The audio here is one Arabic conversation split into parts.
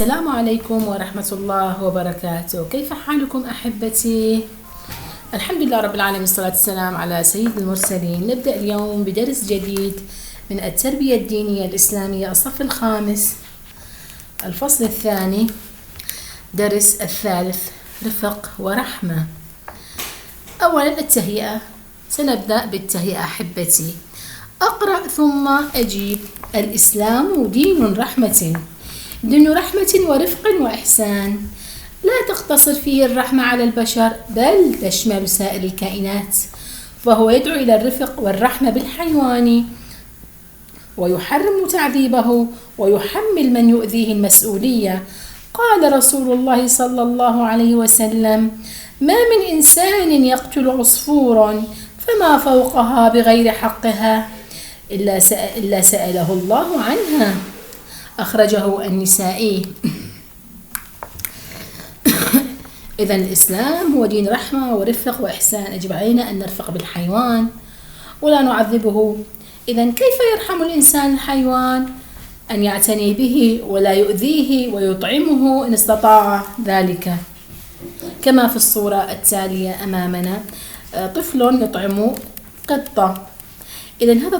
السلام عليكم ورحمة الله وبركاته. كيف حالكم أحبتي؟ الحمد لله رب العالمين، الصلاة والسلام على سيد المرسلين. نبدأ اليوم بدرس جديد من التربية الدينية الإسلامية، الصف الخامس، الفصل الثاني، درس الثالث، رفق ورحمة. أولا التهيئة، سنبدأ بالتهيئة أحبتي. أقرأ ثم أجيب. الإسلام دين رحمة، دين رحمة ورفق وإحسان، لا تقتصر فيه الرحمة على البشر بل تشمل سائر الكائنات، فهو يدعو إلى الرفق والرحمة بالحيوان ويحرم تعذيبه ويحمل من يؤذيه المسؤولية. قال رسول الله صلى الله عليه وسلم: ما من إنسان يقتل عصفورا فما فوقها بغير حقها إلا سأله الله عنها. أخرجه النسائي. إذن الإسلام هو دين رحمة ورفق وإحسان، يجب علينا أن نرفق بالحيوان ولا نعذبه. إذن كيف يرحم الإنسان الحيوان؟ أن يعتني به ولا يؤذيه ويطعمه إن استطاع ذلك، كما في الصورة التالية أمامنا، طفل يطعم قطة. إذن هذا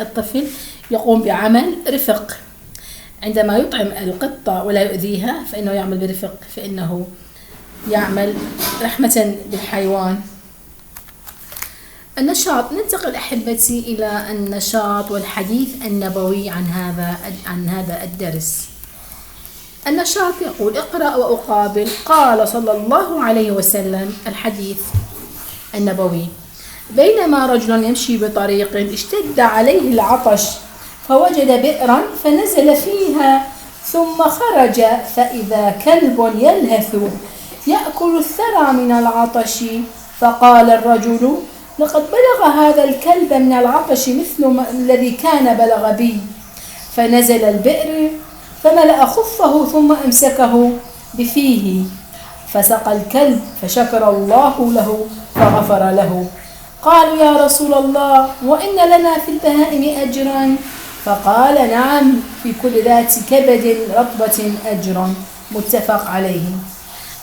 الطفل يقوم بعمل رفق، عندما يطعم القطة ولا يؤذيها فإنه يعمل برفق، فإنه يعمل رحمة بالحيوان. النشاط، ننتقل أحبتي إلى النشاط والحديث النبوي عن هذا الدرس. النشاط يقول: اقرأ وأقابل. قال صلى الله عليه وسلم، الحديث النبوي: بينما رجل يمشي بطريق اشتد عليه العطش فوجد بئرا فنزل فيها، ثم خرج فإذا كلب يلهث يأكل الثرى من العطش، فقال الرجل: لقد بلغ هذا الكلب من العطش مثل الذي كان بلغ بي. فنزل البئر فملأ خفه ثم أمسكه بفيه فسقى الكلب، فشكر الله له فغفر له. قالوا: يا رسول الله، وإن لنا في البهائم أجرا؟ فقال: نعم، في كل ذات كبد رطبة أجر. متفق عليه.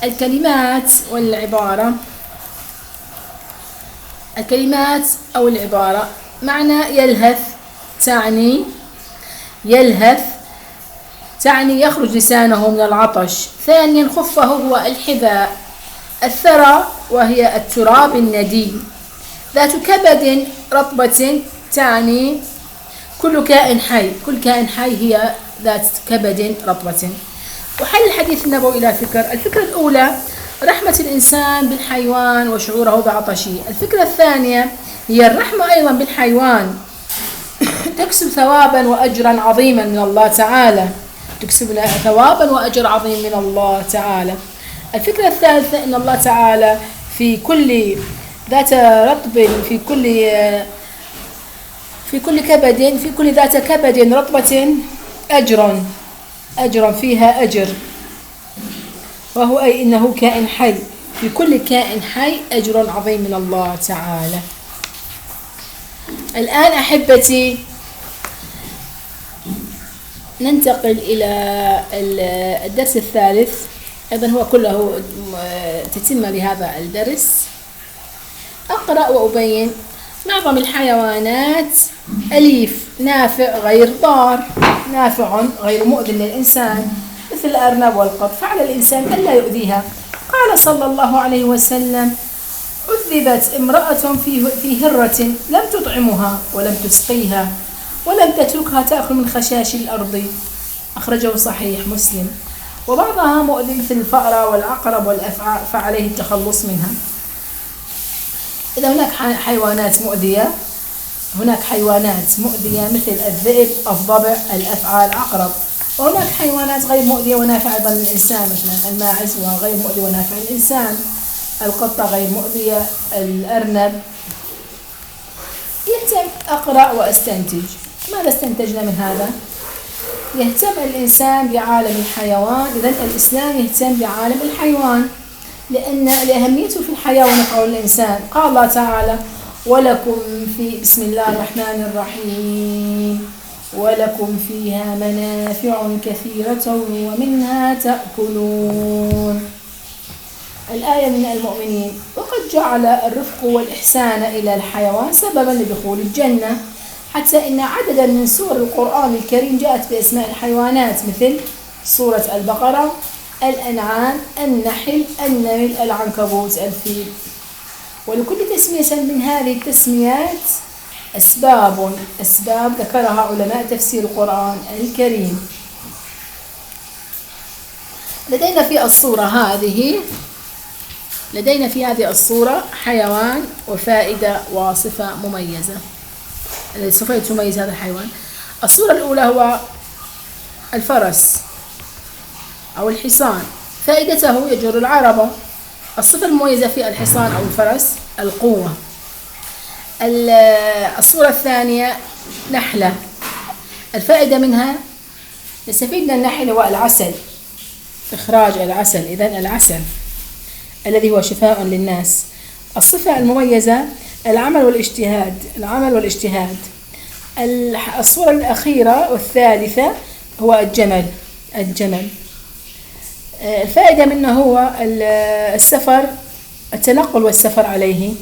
الكلمات والعبارة. الكلمات أو العبارة: معنى يلهث تعني يخرج لسانه من العطش. ثانيا خفه هو الحذاء. الثرى وهي التراب الندي. ذات كبد رطبة تعني كل كائن حي هي ذات كبد رطبة. وحل الحديث النبوي إلى الفكرة الأولى: رحمة الإنسان بالحيوان وشعوره بعطشه. الفكرة الثانية هي الرحمة أيضا بالحيوان، تكسب ثوابا وأجرا عظيما من الله تعالى، تكسب ثوابا وأجر عظيم من الله تعالى. الفكرة الثالثة: أن الله تعالى في كل ذات رطب، في كل ذات كبد رطبة أجر فيها أجر، وهو أي إنه كائن حي، في كل كائن حي أجر عظيم من الله تعالى. الآن أحبتي ننتقل إلى الدرس الثالث، أيضا هو كله تتمة لهذا الدرس. أقرأ وأبين. معظم الحيوانات أليف نافع غير ضار، نافع غير مؤذي للإنسان، مثل الأرنب والقط، فعلى الإنسان ألا يؤذيها. قال صلى الله عليه وسلم: عذبت امرأة في هرة لم تطعمها ولم تسقيها ولم تتركها تأكل من خشاش الأرض. أخرجه صحيح مسلم. وبعضها مؤذي مثل الفأرة والعقرب والأفعى، فعليه التخلص منها. إذا هناك حيوانات مؤذية، مثل الذئب، الضبع، الأفعى، العقرب. وهناك حيوانات غير مؤذية ونافعة أيضا للإنسان، مثلا الماعز غير مؤذي ونافع للإنسان، القطة غير مؤذية، الأرنب. أقرأ وأستنتج. ماذا استنتجنا من هذا؟ يهتم الإنسان بعالم الحيوان. إذن الإسلام يهتم بعالم الحيوان لأهميته في الحياة ونفعه للإنسان. قال الله تعالى: ولكم في بسم الله الرحمن الرحيم ولكم فيها منافع كثيرة ومنها تأكلون. الآية من المؤمنين. وقد جعل الرفق والإحسان إلى الحيوان سببا لدخول الجنة، حتى إن عددا من سور القرآن الكريم جاءت بأسماء الحيوانات، مثل سورة البقرة، الأنعام، النحل، النمل، العنكبوت، الفيل. ولكل تسمية من هذه التسميات أسباب ذكرها علماء تفسير القرآن الكريم. لدينا في هذه الصورة حيوان وفائدة وصفة مميزة. الصفة تميز هذا الحيوان. الصورة الأولى هو الفرس أو الحصان، فائدته يجر العربة. الصفة المميزة في الحصان أو الفرس القوة. الصورة الثانية نحلة، الفائدة منها نستفيد من النحل هو العسل، إخراج العسل، إذن العسل الذي هو شفاء للناس. الصفة المميزة العمل والاجتهاد. الصورة الأخيرة والثالثة هو الجمل. الفائدة منه هو التنقل والسفر عليه.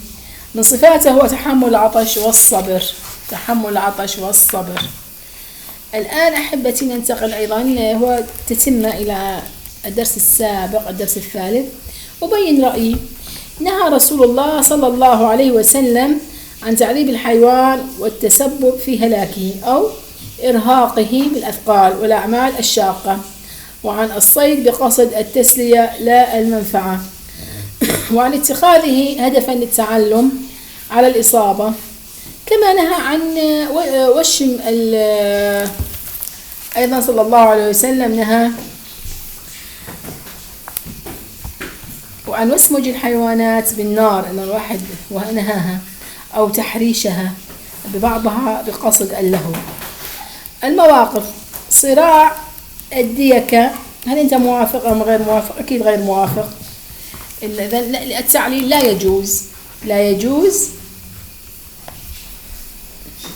من صفاته هو تحمل العطش والصبر. الآن أحبتي ننتقل أيضا هو تتمة إلى الدرس السابق، الدرس الثالث. أبين رأيي. نهى رسول الله صلى الله عليه وسلم عن تعذيب الحيوان والتسبب في هلاكه أو إرهاقه بالأثقال والأعمال الشاقة، وعن الصيد بقصد التسلية لا المنفعة، وعن اتخاذه هدفا للتعلم على الإصابة. كما نهى عن وشم أيضا صلى الله عليه وسلم نهى وعن وسمج الحيوانات بالنار، أن الواحد ونهاها، أو تحريشها ببعضها بقصد اللهو. المواقف. صراع الديكة، هل أنت موافق أم غير موافق؟ أكيد غير موافق. التعليل لا يجوز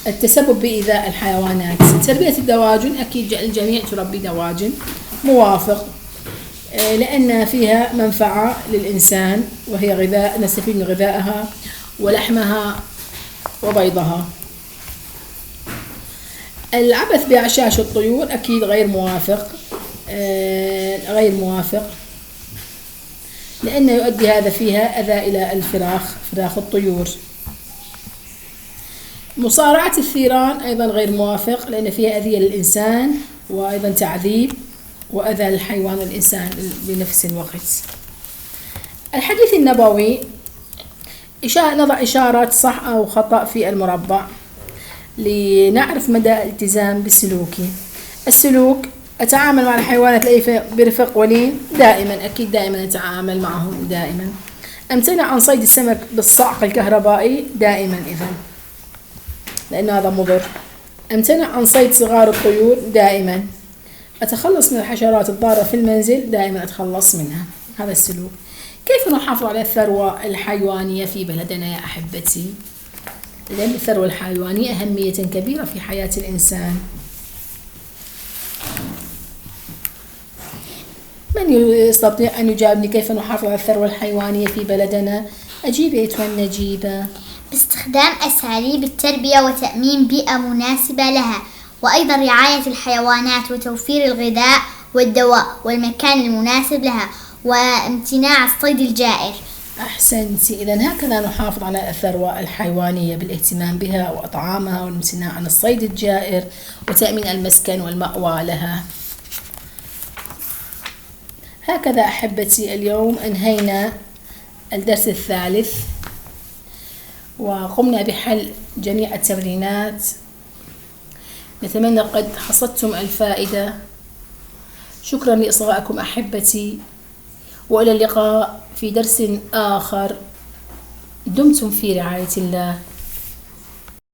التسبب بإيذاء الحيوانات. تربية الدواجن، أكيد الجميع تربي دواجن، موافق، لأن فيها منفعة للإنسان، وهي غذاء نستفيد من غذائها ولحمها وبيضها. العبث بأعشاش الطيور، أكيد غير موافق، لأنه يؤدي هذا فيها أذى إلى فراخ الطيور. مصارعة الثيران أيضا غير موافق، لأن فيها أذية للإنسان وأيضا تعذيب وأذى الحيوان والإنسان بنفس الوقت. الحديث النبوي. نضع إشارات صح أو خطأ في المربع لنعرف مدى الالتزام بسلوكي. السلوك: أتعامل مع الحيوانات برفق ولين دائما، أكيد دائما أتعامل معهم دائما. أمتنع عن صيد السمك بالصعق الكهربائي دائما، إذن لأن هذا مضر. أمتنع عن صيد صغار الطيور دائما. أتخلص من الحشرات الضارة في المنزل دائما، أتخلص منها. هذا السلوك. كيف نحافظ على الثروة الحيوانية في بلدنا يا أحبتي؟ لأن الثروة الحيوانية أهمية كبيرة في حياة الإنسان. من يستطيع أن يجاوبني كيف نحافظ على الثروة الحيوانية في بلدنا؟ أجيب أيتها النجيبة. باستخدام أساليب التربية وتأمين بيئة مناسبة لها، وأيضا رعاية الحيوانات وتوفير الغذاء والدواء والمكان المناسب لها، وامتناع الصيد الجائر. أحسنتي. إذن هكذا نحافظ على الثروة الحيوانية بالاهتمام بها وإطعامها والامتناع عن الصيد الجائر وتأمين المسكن والمأوى لها. هكذا أحبتي اليوم أنهينا الدرس الثالث وقمنا بحل جميع التمرينات. نتمنى قد حصدتم الفائدة. شكرا لإصغائكم أحبتي، وإلى اللقاء في درس آخر. دمتم في رعاية الله.